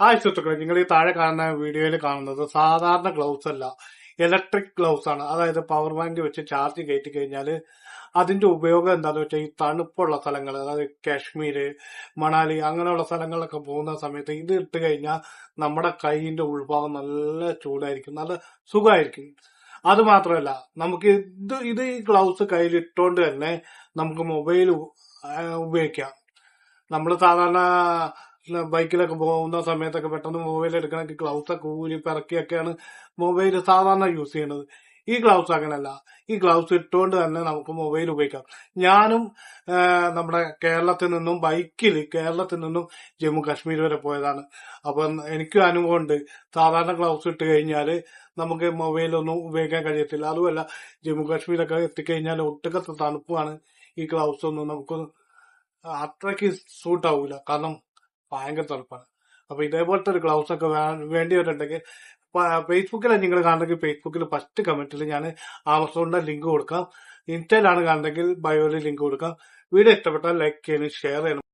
സുഹൃത്തുക്കളെ, നിങ്ങൾ ഈ താഴെ കാണുന്ന വീഡിയോയിൽ കാണുന്നത് സാധാരണ ഗ്ലൗസ് അല്ല, ഇലക്ട്രിക് ഗ്ലൗസ് ആണ്. അതായത് പവർ ബാങ്ക് വെച്ച് ചാർജ് കയറ്റി കഴിഞ്ഞാൽ അതിന്റെ ഉപയോഗം എന്താണെന്ന് വെച്ചാൽ ഈ തണുപ്പുള്ള സ്ഥലങ്ങൾ, അതായത് കാശ്മീര്, മണാലി അങ്ങനെയുള്ള സ്ഥലങ്ങളിലൊക്കെ പോകുന്ന സമയത്ത് ഇത് ഇട്ട് കഴിഞ്ഞാൽ നമ്മുടെ കൈയിന്റെ ഉൾഭാഗം നല്ല ചൂടായിരിക്കും, നല്ല സുഖമായിരിക്കും. അത് മാത്രമല്ല, നമുക്ക് ഇത് ഈ ഗ്ലൗസ് കയ്യിൽ ഇട്ടുകൊണ്ട് തന്നെ നമുക്ക് മൊബൈൽ ഉപയോഗിക്കാം. നമ്മൾ സാധാരണ ബൈക്കിലൊക്കെ പോകുന്ന സമയത്തൊക്കെ പെട്ടെന്ന് മൊബൈൽ എടുക്കണമെങ്കിൽ ഗ്ലൗസ് ഒക്കെ ഊരി പിറക്കിയൊക്കെയാണ് മൊബൈൽ സാധാരണ യൂസ് ചെയ്യുന്നത്. ഈ ഗ്ലൗസ് അങ്ങനല്ല. ഈ ഗ്ലൗസ് ഇട്ടുകൊണ്ട് തന്നെ നമുക്ക് മൊബൈൽ ഉപയോഗിക്കാം. ഞാനും നമ്മുടെ കേരളത്തിൽ നിന്നും ജമ്മു കാശ്മീർ വരെ പോയതാണ്. അപ്പം എനിക്കും അനുഭവമുണ്ട്. സാധാരണ ഗ്ലൗസ് ഇട്ട് കഴിഞ്ഞാൽ നമുക്ക് മൊബൈലൊന്നും ഉപയോഗിക്കാൻ കഴിയത്തില്ല. അതുമല്ല, ജമ്മു കാശ്മീരൊക്കെ എത്തിക്കഴിഞ്ഞാൽ ഒട്ടുക്കത്തെ തണുപ്പാണ്. ഈ ഗ്ലൗസ് ഒന്നും നമുക്ക് അത്രയ്ക്ക് സൂട്ട് ആവൂല, കാരണം ഭയങ്കര തണുപ്പാണ്. അപ്പൊ ഇതേപോലത്തെ ഒരു ഗ്ലൗസ് ഒക്കെ വേണ്ടിവരുന്നുണ്ടെങ്കിൽ ഫേസ്ബുക്കിലാണ് നിങ്ങൾ കാണുന്നെങ്കിൽ ഫേസ്ബുക്കിൽ ഫസ്റ്റ് കമന്റിൽ ഞാൻ ആമസോണിന്റെ ലിങ്ക് കൊടുക്കാം. ഇൻസ്റ്റയിലാണ് കാണുന്നെങ്കിൽ ബയോയിൽ ലിങ്ക് കൊടുക്കാം. വീഡിയോ ഇഷ്ടപ്പെട്ടാൽ ലൈക്ക് ചെയ്യാനും ഷെയർ ചെയ്യണം.